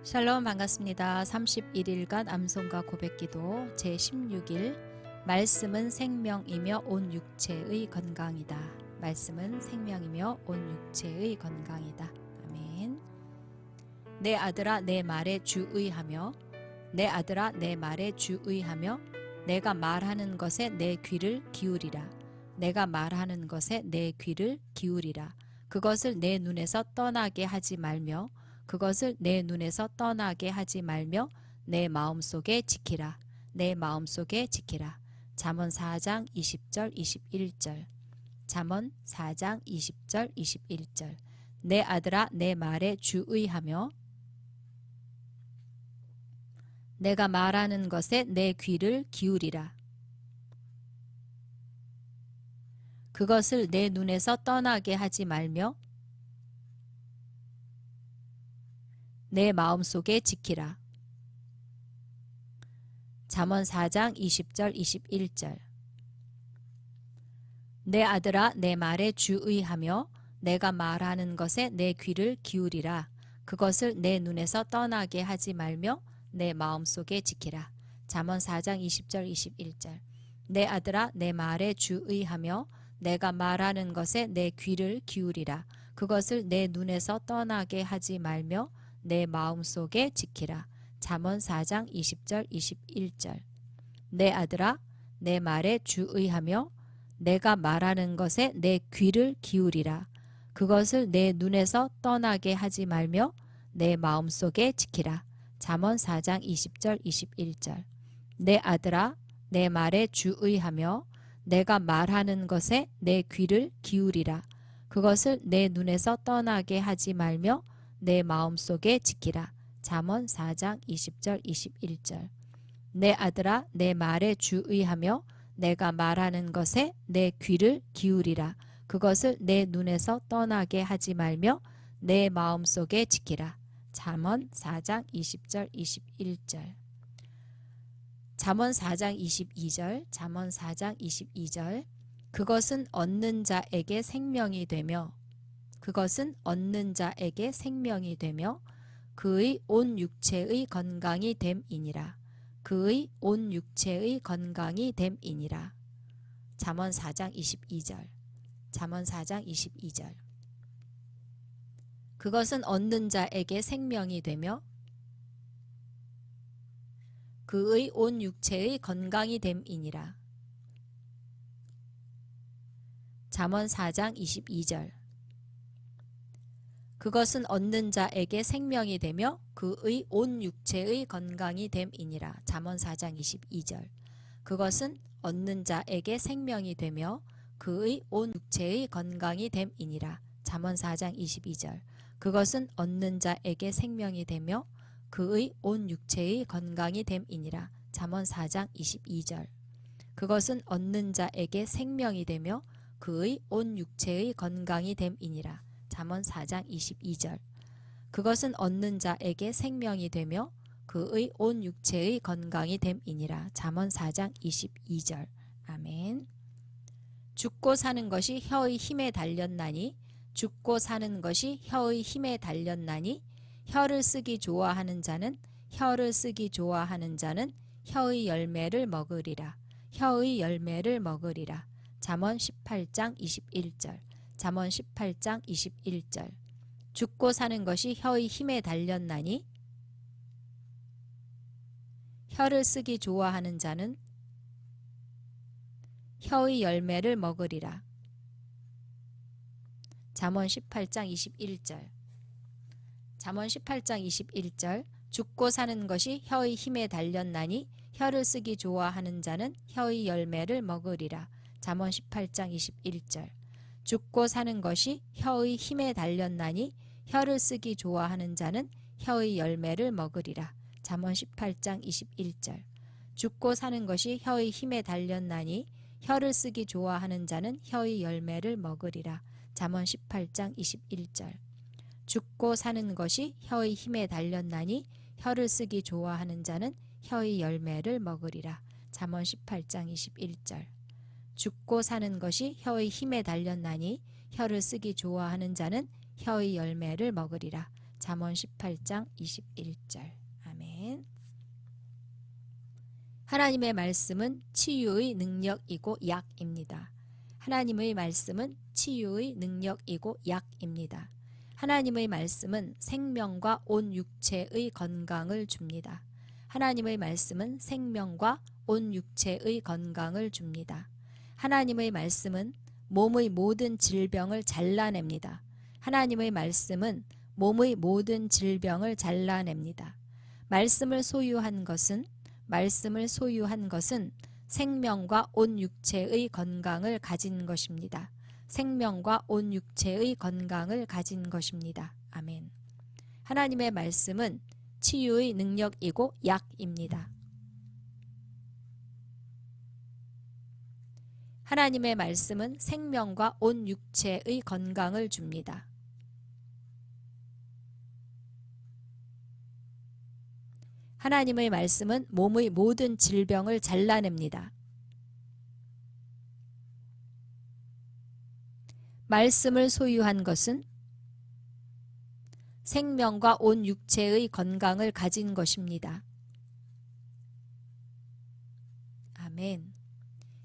샬롬 반갑습니다. 31일간 암송과 고백기도 제16일 말씀은 생명이며 온 육체의 건강이다. 말씀은 생명이며 온 육체의 건강이다. 아멘. 내 아들아 내 말에 주의하며 내 아들아 내 말에 주의하며 내가 말하는 것에 내 귀를 기울이라. 내가 말하는 것에 내 귀를 기울이라. 그것을 내 눈에서 떠나게 하지 말며 그것을 내 눈에서 떠나게 하지 말며 내 마음속에 지키라. 내 마음속에 지키라. 잠언 4장 20절 21절. 잠언 4장 20절 21절. 내 아들아 내 말에 주의하며 내가 말하는 것에 내 귀를 기울이라. 그것을 내 눈에서 떠나게 하지 말며 내 마음속에 지키라. 잠언 4장 20절 21절. 내 아들아 내 말에 주의하며 내가 말하는 것에 내 귀를 기울이라. 그것을 내 눈에서 떠나게 하지 말며 내 마음속에 지키라. 잠언 4장 20절 21절. 내 아들아 내 말에 주의하며 내가 말하는 것에 내 귀를 기울이라. 그것을 내 눈에서 떠나게 하지 말며 내 마음속에 지키라. 잠언 4장 20절 21절. 내 아들아 내 말에 주의하며 내가 말하는 것에 내 귀를 기울이라. 그것을 내 눈에서 떠나게 하지 말며 내 마음속에 지키라. 잠언 4장 20절 21절. 내 아들아 내 말에 주의하며 내가 말하는 것에 내 귀를 기울이라. 그것을 내 눈에서 떠나게 하지 말며 내 마음속에 지키라. 잠언 4장 20절 21절. 내 아들아 내 말에 주의하며 내가 말하는 것에 내 귀를 기울이라. 그것을 내 눈에서 떠나게 하지 말며 내 마음속에 지키라. 잠언 4장 20절 21절. 잠언 4장 22절. 잠언 4장 22절. 그것은 얻는 자에게 생명이 되며 그것은 얻는 자에게 생명이 되며 그의 온 육체의 건강이 됨이니라. 그의 온 육체의 건강이 됨이니라. 잠언 4장 22절. 잠언 4장 22절. 그것은 얻는 자에게 생명이 되며 그의 온 육체의 건강이 됨이니라. 잠언 4장 22절. 그것은 얻는 자에게 생명이 되며 그의 온 육체의 건강이 됨이니라. 잠언 4장 22절. 그것은 얻는 자에게 생명이 되며 그의 온 육체의 건강이 됨이니라. 잠언 4장 22절. 그것은 얻는 자에게 생명이 되며 그의 온 육체의 건강이 됨이니라. 잠언 4장 22절. 그것은 얻는 자에게 생명이 되며 그의 온 육체의 건강이 됨이니라. 잠언 4장 22절. 그것은 얻는 자에게 생명이 되며 그의 온 육체의 건강이 됨이니라. 잠언 4장 22절. 아멘. 죽고 사는 것이 혀의 힘에 달렸나니 죽고 사는 것이 혀의 힘에 달렸나니 혀를 쓰기 좋아하는 자는 혀를 쓰기 좋아하는 자는 혀의 열매를 먹으리라. 혀의 열매를 먹으리라. 잠언 18장 21절. 잠언 18장 21절. 죽고 사는 것이 혀의 힘에 달렸나니 혀를 쓰기 좋아하는 자는 혀의 열매를 먹으리라. 잠언 18장 21절. 잠언 18장 21절. 죽고 사는 것이 혀의 힘에 달렸나니 혀를 쓰기 좋아하는 자는 혀의 열매를 먹으리라. 잠언 18장 21절. 죽고 사는 것이 혀의 힘에 달렸나니 혀를 쓰기 좋아하는 자는 혀의 열매를 먹으리라. 잠언 18장 21절. 죽고 사는 것이 혀의 힘에 달렸나니 혀를 쓰기 좋아하는 자는 혀의 열매를 먹으리라. 잠언 18장 21절. 죽고 사는 것이 혀의 힘에 달렸나니 혀를 쓰기 좋아하는 자는 혀의 열매를 먹으리라. 잠언 18장 21절. 죽고 사는 것이 혀의 힘에 달렸나니 혀를 쓰기 좋아하는 자는 혀의 열매를 먹으리라. 잠언 18장 21절. 아멘. 하나님의 말씀은 치유의 능력이고 약입니다. 하나님의 말씀은 치유의 능력이고 약입니다. 하나님의 말씀은 생명과 온 육체의 건강을 줍니다. 하나님의 말씀은 생명과 온 육체의 건강을 줍니다. 하나님의 말씀은 몸의 모든 질병을 잘라냅니다. 하나님의 말씀은 몸의 모든 질병을 잘라냅니다. 말씀을 소유한 것은 생명과 온 육체의 건강을 가진 것입니다. 생명과 온 육체의 건강을 가진 것입니다. 아멘. 하나님의 말씀은 치유의 능력이고 약입니다. 하나님의 말씀은 생명과 온 육체의 건강을 줍니다. 하나님의 말씀은 몸의 모든 질병을 잘라냅니다. 말씀을 소유한 것은 생명과 온 육체의 건강을 가진 것입니다. 아멘.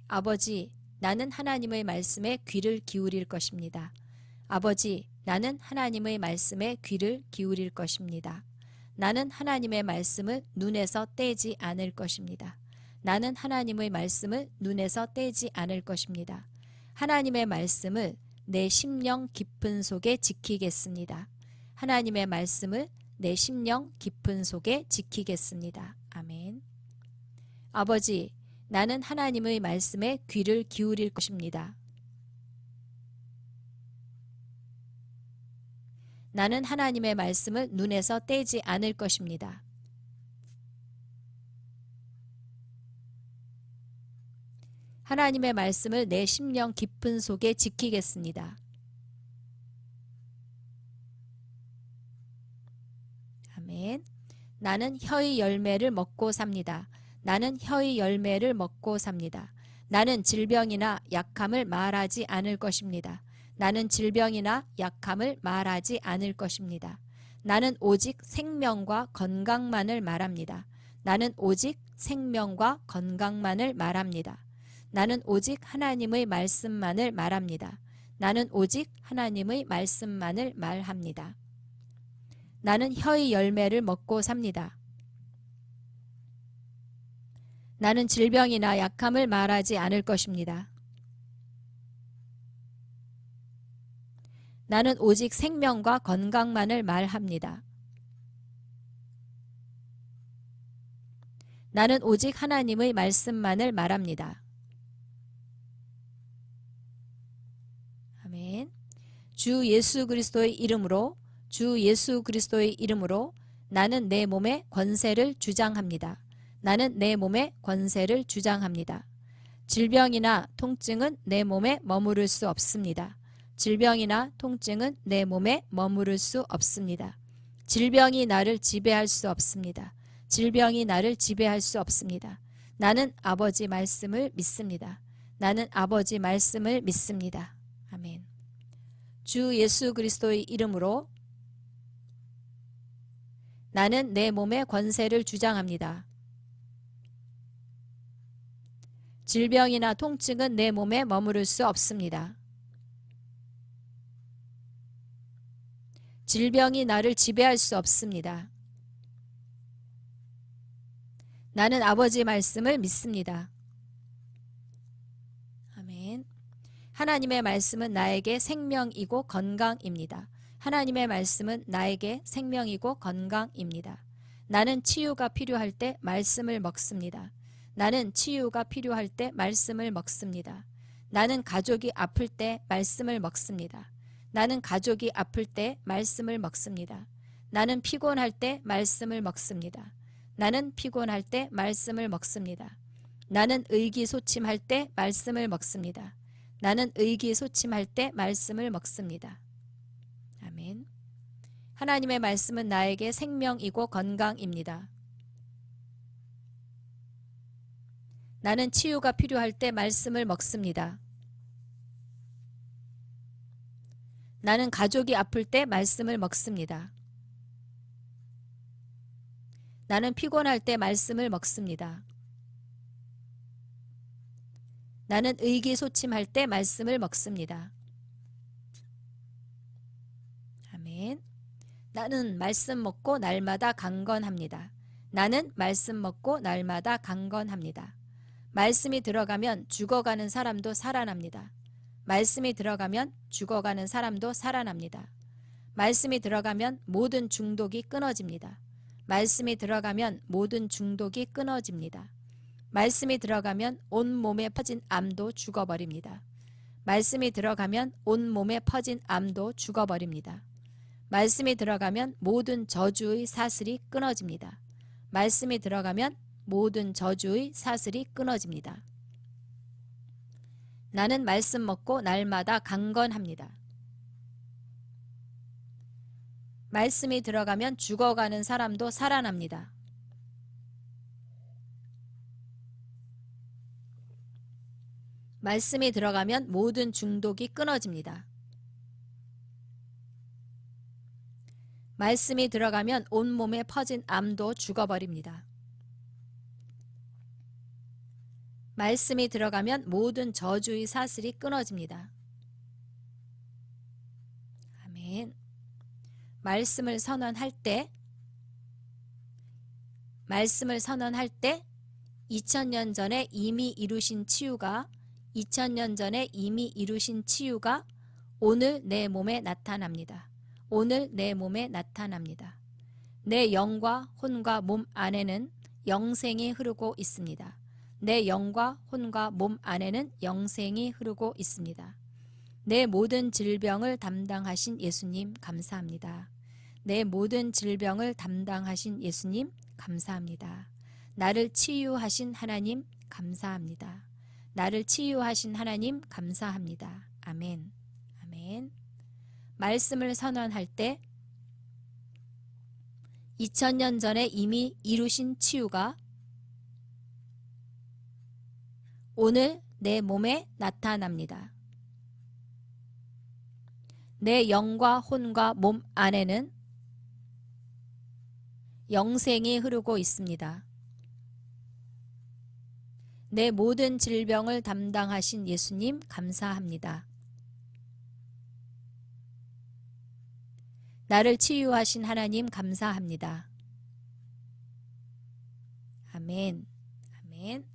아버지, 나는 하나님의 말씀에 귀를 기울일 것입니다. 아버지, 나는 하나님의 말씀에 귀를 기울일 것입니다. 나는 하나님의 말씀을 눈에서 떼지 않을 것입니다. 나는 하나님의 말씀을 눈에서 떼지 않을 것입니다. 하나님의 말씀을 내 심령 깊은 속에 지키겠습니다. 하나님의 말씀을 내 심령 깊은 속에 지키겠습니다. 아멘. 아버지, 나는 하나님의 말씀에 귀를 기울일 것입니다. 나는 하나님의 말씀을 눈에서 떼지 않을 것입니다. 하나님의 말씀을 내 심령 깊은 속에 지키겠습니다. 아멘. 나는 혀의 열매를 먹고 삽니다. 나는 혀의 열매를 먹고 삽니다. 나는 질병이나 약함을 말하지 않을 것입니다. 나는 질병이나 약함을 말하지 않을 것입니다. 나는 오직 생명과 건강만을 말합니다. 나는 오직 생명과 건강만을 말합니다. 나는 오직 하나님의 말씀만을 말합니다. 나는 오직 하나님의 말씀만을 말합니다. 나는 혀의 열매를 먹고 삽니다. 나는 질병이나 약함을 말하지 않을 것입니다. 나는 오직 생명과 건강만을 말합니다. 나는 오직 하나님의 말씀만을 말합니다. 아멘. 주 예수 그리스도의 이름으로 나는 내 몸에 권세를 주장합니다. 나는 내 몸에 권세를 주장합니다. 질병이나 통증은 내 몸에 머무를 수 없습니다. 질병이나 통증은 내 몸에 머무를 수 없습니다. 질병이 나를 지배할 수 없습니다. 질병이 나를 지배할 수 없습니다. 나는 아버지 말씀을 믿습니다. 나는 아버지 말씀을 믿습니다. 아멘. 주 예수 그리스도의 이름으로 나는 내 몸에 권세를 주장합니다. 질병이나 통증은 내 몸에 머무를 수 없습니다. 질병이 나를 지배할 수 없습니다. 나는 아버지 말씀을 믿습니다. 아멘. 하나님의 말씀은 나에게 생명이고 건강입니다. 하나님의 말씀은 나에게 생명이고 건강입니다. 나는 치유가 필요할 때 말씀을 먹습니다. 나는 치유가 필요할 때 말씀을 먹습니다. 나는 가족이 아플 때 말씀을 먹습니다. 나는 가족이 아플 때 말씀을 먹습니다. 나는 피곤할 때 말씀을 먹습니다. 나는 피곤할 때 말씀을 먹습니다. 나는 의기소침할 때 말씀을 먹습니다. 나는 의기소침할 때 말씀을 먹습니다. 아멘. 하나님의 말씀은 나에게 생명이고 건강입니다. 나는 치유가 필요할 때 말씀을 먹습니다. 나는 가족이 아플 때 말씀을 먹습니다. 나는 피곤할 때 말씀을 먹습니다. 나는 의기소침할 때 말씀을 먹습니다. 아멘. 나는 말씀 먹고 날마다 강건합니다. 나는 말씀 먹고 날마다 강건합니다. 말씀이 들어가면 죽어가는 사람도 살아납니다. 말씀이 들어가면 죽어가는 사람도 살아납니다. 말씀이 들어가면 모든 중독이 끊어집니다. 말씀이 들어가면 모든 중독이 끊어집니다. 말씀이 들어가면 온몸에 퍼진 암도 죽어버립니다. 말씀이 들어가면 온몸에 퍼진 암도 죽어버립니다. 말씀이 들어가면 모든 저주의 사슬이 끊어집니다. 말씀이 들어가면 모든 저주의 사슬이 끊어집니다. 나는 말씀 먹고 날마다 강건합니다. 말씀이 들어가면 죽어가는 사람도 살아납니다. 말씀이 들어가면 모든 중독이 끊어집니다. 말씀이 들어가면 온몸에 퍼진 암도 죽어버립니다. 말씀이 들어가면 모든 저주의 사슬이 끊어집니다. 아멘. 말씀을 선언할 때 2000년 전에 이미 이루신 치유가 오늘 내 몸에 나타납니다. 오늘 내 몸에 나타납니다. 내 영과 혼과 몸 안에는 영생이 흐르고 있습니다. 내 영과 혼과 몸 안에는 영생이 흐르고 있습니다. 내 모든 질병을 담당하신 예수님 감사합니다. 내 모든 질병을 담당하신 예수님 감사합니다. 나를 치유하신 하나님 감사합니다. 나를 치유하신 하나님 감사합니다. 아멘. 아멘. 말씀을 선언할 때 2000년 전에 이미 이루신 치유가 오늘 내 몸에 나타납니다. 내 영과 혼과 몸 안에는 영생이 흐르고 있습니다. 내 모든 질병을 담당하신 예수님 감사합니다. 나를 치유하신 하나님 감사합니다. 아멘. 아멘.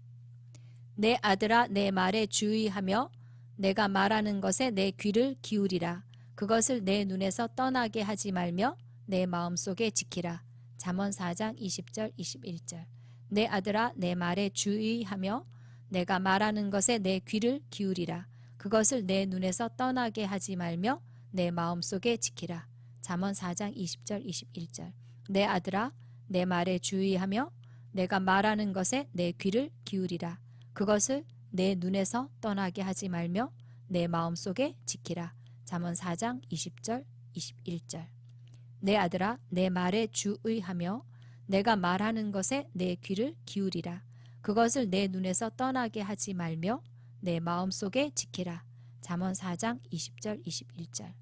내 아들아 내 말에 주의하며 내가 말하는 것에 내 귀를 기울이라. 그것을 내 눈에서 떠나게 하지 말며 내 마음속에 지키라. 잠언 4장 20절 21절. 내 아들아 내 말에 주의하며 내가 말하는 것에 내 귀를 기울이라. 그것을 내 눈에서 떠나게 하지 말며 내 마음속에 지키라. 잠언 4장 20절 21절. 내 아들아 내 말에 주의하며 내가 말하는 것에 내 귀를 기울이라. 그것을 내 눈에서 떠나게 하지 말며 내 마음속에 지키라. 잠언 4장 20절 21절. 내 아들아 내 말에 주의하며 내가 말하는 것에 내 귀를 기울이라. 그것을 내 눈에서 떠나게 하지 말며 내 마음속에 지키라. 잠언 4장 20절 21절.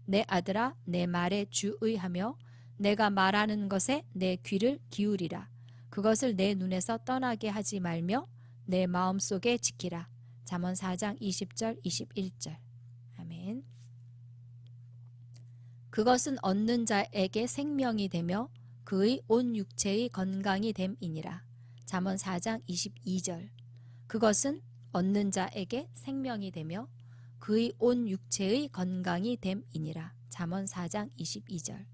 내 아들아 내 말에 주의하며 내가 말하는 것에 내 귀를 기울이라. 그것을 내 눈에서 떠나게 하지 말며 내 마음속에 지키라. 잠언 4장 20절 21절. 아멘. 그것은 얻는 자에게 생명이 되며 그의 온 육체의 건강이 됨이니라. 잠언 4장 22절. 그것은 얻는 자에게 생명이 되며 그의 온 육체의 건강이 됨이니라. 잠언 4장 22절.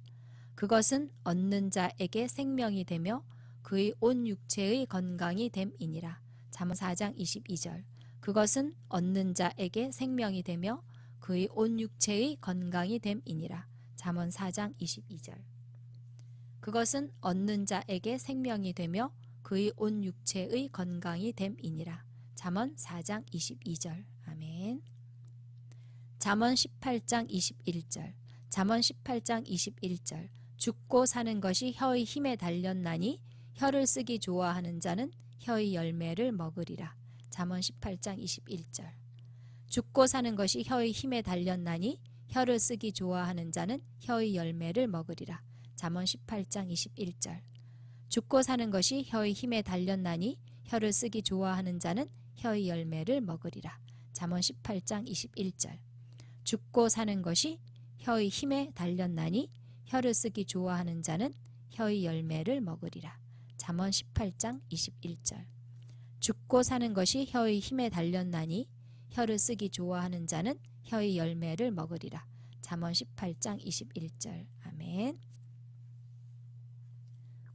그것은 얻는 자에게 생명이 되며 그의 온 육체의 건강이 됨이니라. 잠언 4장 22절. 그것은 얻는 자에게 생명이 되며 그의 온 육체의 건강이 됨이니라. 잠언 4장 22절. 그것은 얻는 자에게 생명이 되며 그의 온 육체의 건강이 됨이니라. 잠언 4장 22절. 아멘. 잠언 18장 21절. 잠언 18장 21절. 죽고 사는 것이 혀의 힘에 달렸나니 혀를 쓰기 좋아하는 자는 혀의 열매를 먹으리라. 잠언 18장 21절. 죽고 사는 것이 혀의 힘에 달렸나니 혀를 쓰기 좋아하는 자는 혀의 열매를 먹으리라. 잠언 18장 21절. 죽고 사는 것이 혀의 힘에 달렸나니 혀를 쓰기 좋아하는 자는 혀의 열매를 먹으리라. 잠언 18장 21절. 죽고 사는 것이 혀의 힘에 달렸나니 혀를 쓰기 좋아하는 자는 혀의 열매를 먹으리라. 잠언 18장 21절. 죽고 사는 것이 혀의 힘에 달렸나니 혀를 쓰기 좋아하는 자는 혀의 열매를 먹으리라. 잠언 18장 21절. 아멘.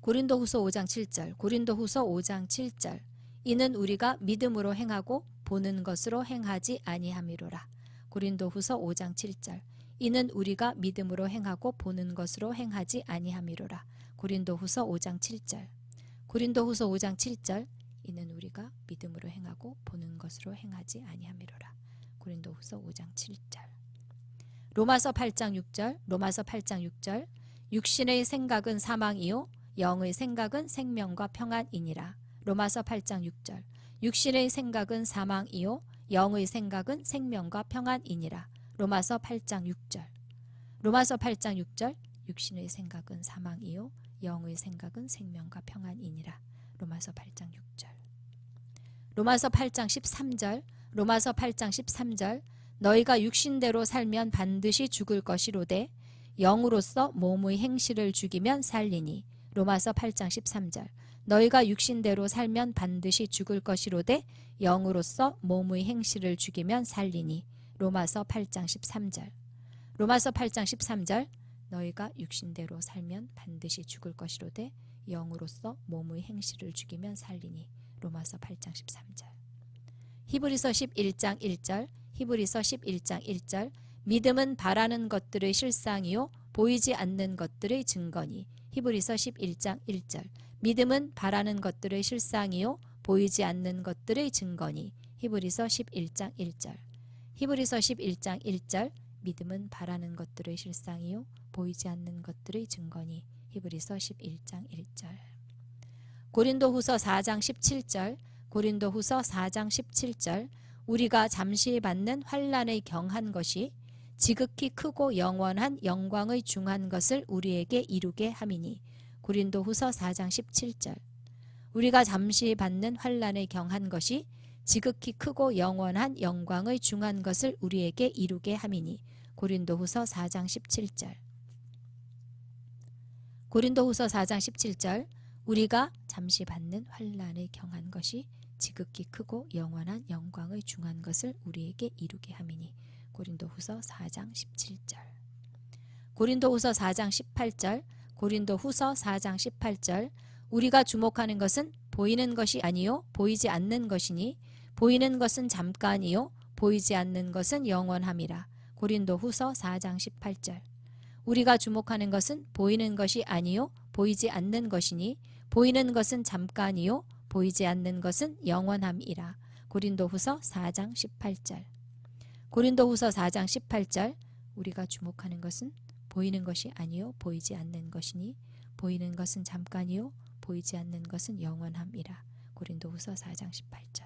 고린도후서 5장 7절. 고린도후서 5장 7절. 이는 우리가 믿음으로 행하고 보는 것으로 행하지 아니함이로라. 고린도후서 5장 7절. 이는 우리가 믿음으로 행하고 보는 것으로 행하지 아니함이로라. 고린도후서 5장 7절. 고린도후서 5장 7절. 이는 우리가 믿음으로 행하고 보는 것으로 행하지 아니함이로라. 고린도후서 5장 7절. 로마서 8장 6절. 로마서 8장 6절. 육신의 생각은 사망이요 영의 생각은 생명과 평안이니라. 로마서 8장 6절. 육신의 생각은 사망이요 영의 생각은 생명과 평안이니라. 로마서 8장 6절. 로마서 8장 6절. 육신의 생각은 사망이요 영의 생각은 생명과 평안이니라. 로마서 8장 6절. 로마서 8장 13절. 로마서 8장 13절. 너희가 육신대로 살면 반드시 죽을 것이로되 영으로서 몸의 행실을 죽이면 살리니. 로마서 8장 13절. 너희가 육신대로 살면 반드시 죽을 것이로되 영으로서 몸의 행실을 죽이면 살리니. 로마서 8장 13절. 로마서 8장 13절. 너희가 육신대로 살면 반드시 죽을 것이로되 영으로서 몸의 행실을 죽이면 살리니. 로마서 8장 13절. 히브리서 11장 1절. 히브리서 11장 1절. 믿음은 바라는 것들의 실상이요 보이지 않는 것들의 증거니. 히브리서 11장 1절. 믿음은 바라는 것들의 실상이요 보이지 않는 것들의 증거니. 히브리서 11장 1절. 히브리서 11장 1절. 믿음은 바라는 것들의 실상이요 보이지 않는 것들의 증거니. 히브리서 11장 1절. 고린도후서 4장 17절. 고린도후서 4장 17절. 우리가 잠시 받는 환난의 경한 것이 지극히 크고 영원한 영광의 중한 것을 우리에게 이루게 함이니. 고린도후서 4장 17절. 우리가 잠시 받는 환난의 경한 것이 지극히 크고 영원한 영광의 중한 것을 우리에게 이루게 함이니. 고린도후서 4장 17절. 고린도후서 4장 17절. 우리가 잠시 받는 환난의 경한 것이 지극히 크고 영원한 영광의 중한 것을 우리에게 이루게 함이니. 고린도후서 4장 17절. 고린도후서 4장 18절. 고린도후서 4장 18절. 우리가 주목하는 것은 보이는 것이 아니요 보이지 않는 것이니 보이는 것은 잠깐이요 보이지 않는 것은 영원함이라. 고린도후서 4장 18절. 우리가 주목하는 것은 보이는 것이 아니요 보이지 않는 것이니 보이는 것은 잠깐이요 보이지 않는 것은 영원함이라. 고린도후서 4장 18절. 고린도후서 4장 18절. 우리가 주목하는 것은 보이는 것이 아니요 보이지 않는 것이니 보이는 것은 잠깐이요 보이지 않는 것은 영원함이라. 고린도후서 4장 18절.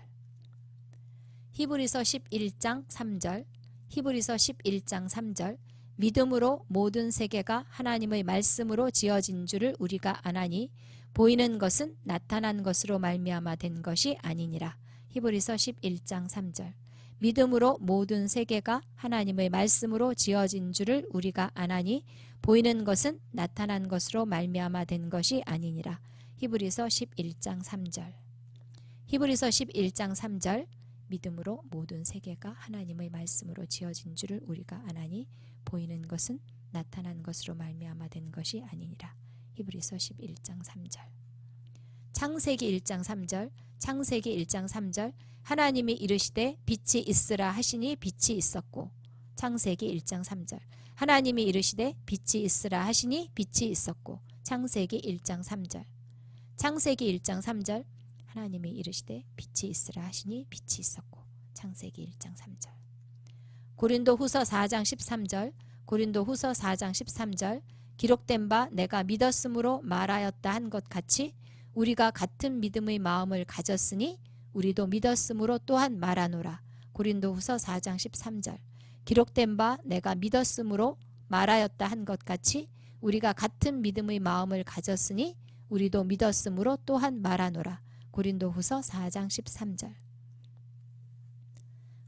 히브리서 11장 3절. 히브리서 11장 3절. 믿음으로 모든 세계가 하나님의 말씀으로 지어진 줄을 우리가 아나니 보이는 것은 나타난 것으로 말미암아 된 것이 아니니라. 히브리서 11장 3절. 믿음으로 모든 세계가 하나님의 말씀으로 지어진 줄을 우리가 아나니 보이는 것은 나타난 것으로 말미암아 된 것이 아니니라. 히브리서 11장 3절. 히브리서 11장 3절. 믿음으로 모든 세계가 하나님의 말씀으로 지어진 줄을 우리가 아나니 보이는 것은 나타난 것으로 말미암아 된 것이 아니니라. 히브리서 11장 3절. 창세기 1장 3절. 창세기 1장 3절. 하나님이 이르시되 빛이 있으라 하시니 빛이 있었고. 창세기 1장 3절. 하나님이 이르시되 빛이 있으라 하시니 빛이 있었고. 창세기 1장 3절. 창세기 1장 3절. 하나님이 이르시되 빛이 있으라 하시니 빛이 있었고. 창세기 1장 3절. 고린도후서 4장 13절. 고린도후서 4장 13절. 기록된 바 내가 믿었으므로 말하였다 한 것 같이 우리가 같은 믿음의 마음을 가졌으니 우리도 믿었으므로 또한 말하노라. 고린도후서 4장 13절. 기록된 바 내가 믿었으므로 말하였다 한 것 같이 우리가 같은 믿음의 마음을 가졌으니 우리도 믿었으므로 또한 말하노라. 고린도후서 4장 13절.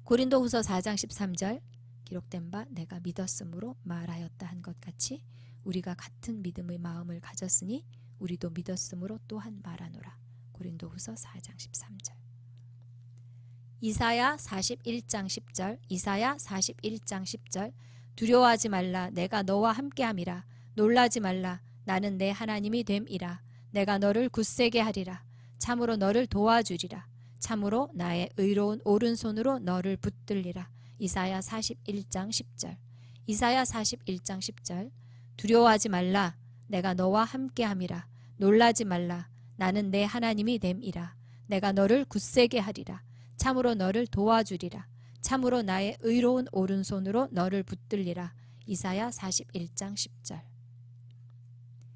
고린도후서 4장 13절 기록된 바 내가 믿었으므로 말하였다 한 것 같이 우리가 같은 믿음의 마음을 가졌으니 우리도 믿었으므로 또한 말하노라. 고린도후서 4장 13절. 이사야 41장 10절. 이사야 41장 10절. 두려워하지 말라. 내가 너와 함께함이라. 놀라지 말라. 나는 내 하나님이 됨이라. 내가 너를 굳세게 하리라. 참으로 너를 도와주리라. 참으로 나의 의로운 오른손으로 너를 붙들리라. 이사야 41장 10절. 이사야 41장 10절. 두려워하지 말라. 내가 너와 함께함이라. 놀라지 말라. 나는 내 하나님이 됨이라. 내가 너를 굳세게 하리라. 참으로 너를 도와주리라. 참으로 나의 의로운 오른손으로 너를 붙들리라. 이사야 41장 10절.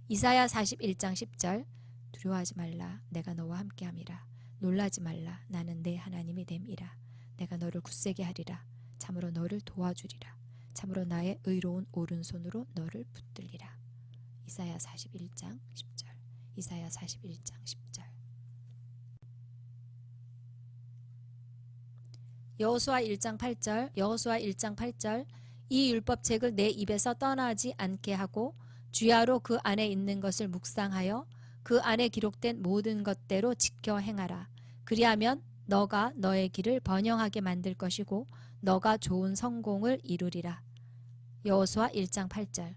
이사야 41장 10절. 두려워하지 말라. 내가 너와 함께함이라. 놀라지 말라. 나는 내 하나님이 됨이라. 내가 너를 굳세게 하리라. 참으로 너를 도와주리라. 참으로 나의 의로운 오른손으로 너를 붙들리라. 이사야 41장 10절. 이사야 41장 10절. 여호수아 1장 8절. 여호수아 1장 8절. 이 율법책을 내 입에서 떠나지 않게 하고 주야로 그 안에 있는 것을 묵상하여 그 안에 기록된 모든 것대로 지켜 행하라. 그리하면 너가 너의 길을 번영하게 만들 것이고 너가 좋은 성공을 이루리라. 여호수아 1장 8절.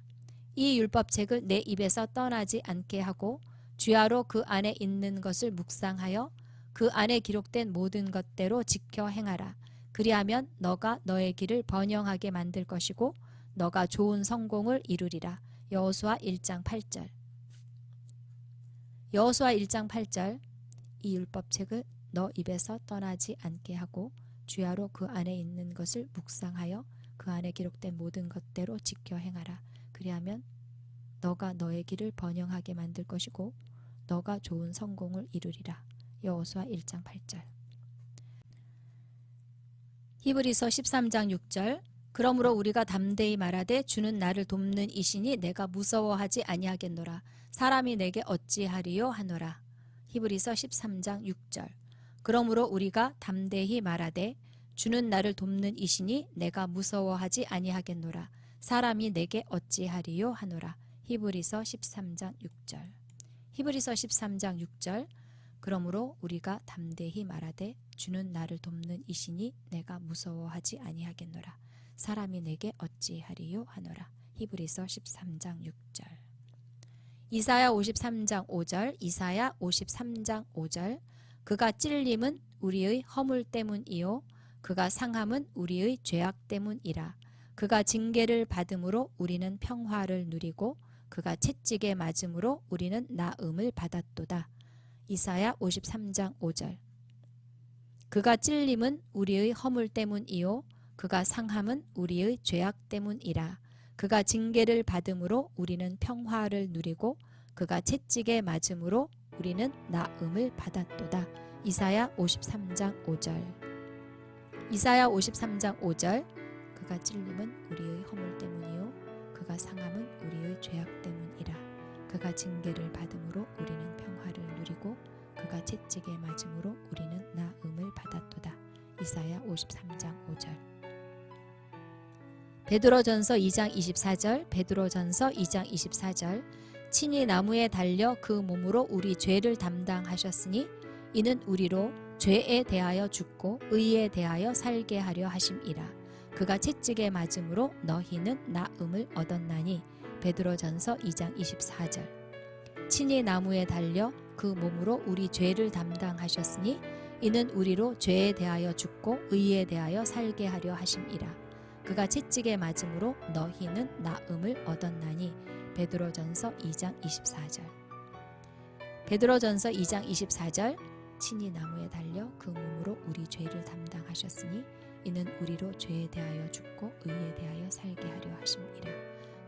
이 율법책을 내 입에서 떠나지 않게 하고 주야로 그 안에 있는 것을 묵상하여 그 안에 기록된 모든 것대로 지켜 행하라. 그리하면 너가 너의 길을 번영하게 만들 것이고 너가 좋은 성공을 이루리라. 여호수아 1장 8절. 여호수아 1장 8절. 이 율법책을 너 입에서 떠나지 않게 하고 주야로 그 안에 있는 것을 묵상하여 그 안에 기록된 모든 것대로 지켜 행하라. 그리하면 너가 너의 길을 번영하게 만들 것이고 너가 좋은 성공을 이루리라. 여호수아 1장 8절. 히브리서 13장 6절. 그러므로 우리가 담대히 말하되 주는 나를 돕는 이시니 내가 무서워하지 아니하겠노라. 사람이 내게 어찌하리요 하노라. 히브리서 13장 6절. 그러므로 우리가 담대히 말하되 주는 나를 돕는 이시니 내가 무서워하지 아니하겠노라. 사람이 내게 어찌하리요 하노라. 히브리서 13장 6절. 히브리서 13장 6절. 그러므로 우리가 담대히 말하되 주는 나를 돕는 이시니 내가 무서워하지 아니하겠노라. 사람이 내게 어찌하리요 하노라. 히브리서 13장 6절. 이사야 53장 5절. 이사야 53장 5절. 그가 찔림은 우리의 허물 때문이요 그가 상함은 우리의 죄악 때문이라. 그가 징계를 받음으로 우리는 평화를 누리고 그가 채찍에 맞음으로 우리는 나음을 받았도다. 이사야 53장 5절. 그가 찔림은 우리의 허물 때문이요 그가 상함은 우리의 죄악 때문이라. 그가 징계를 받음으로 우리는 평화를 누리고 그가 채찍에 맞음으로 우리는 나음을 받았도다. 이사야 53장 5절. 이사야 53장 5절. 그가 찔림은 우리의 허물 때문이요 그가 상함은 우리의 죄악 때문이라. 그가 징계를 받음으로 우리는 평화를 누리고 그가 채찍에 맞음으로 우리는 나음을 받았도다. 이사야 53장 5절. 베드로전서 2장 24절. 베드로전서 2장 24절. 친히 나무에 달려 그 몸으로 우리 죄를 담당하셨으니 이는 우리로 죄에 대하여 죽고 의에 대하여 살게 하려 하심이라. 그가 채찍에 맞음으로 너희는 나음을 얻었나니. 베드로전서 2장 24절. 친히 나무에 달려 그 몸으로 우리 죄를 담당하셨으니 이는 우리로 죄에 대하여 죽고 의에 대하여 살게 하려 하심이라. 그가 채찍에 맞음으로 너희는 나음을 얻었나니. 베드로전서 2장 24절. 베드로전서 2장 24절. 친히 나무에 달려 그 몸으로 우리 죄를 담당하셨으니 이는 우리로 죄에 대하여 죽고 의에 대하여 살게 하려 하심이라.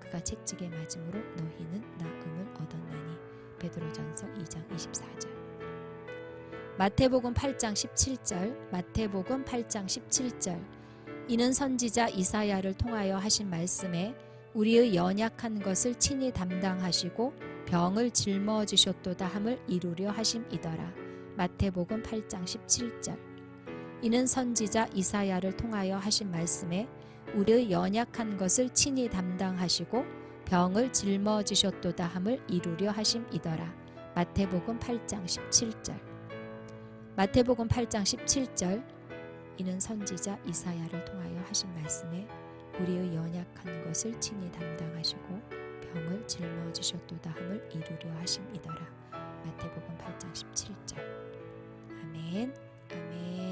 그가 채찍에 맞음으로 너희는 나음을 얻었나니. 베드로전서 2장 24절. 마태복음 8장 17절. 마태복음 8장 17절. 이는 선지자 이사야를 통하여 하신 말씀에 우리의 연약한 것을 친히 담당하시고 병을 짊어지셨도다 함을 이루려 하심이더라. 마태복음 8장 17절. 이는 선지자 이사야를 통하여 하신 말씀에 우리의 연약한 것을 친히 담당하시고 병을 짊어지셨도다 함을 이루려 하심이더라. 마태복음 8장 17절. 마태복음 8장 17절. 이는 선지자 이사야를 통하여 하신 말씀에 우리의 연약한 것을 친히 담당하시고 병을 짊어지셨도다 함을 이루려 하심이더라. 마태복음 8장 17절. 아멘. 아멘.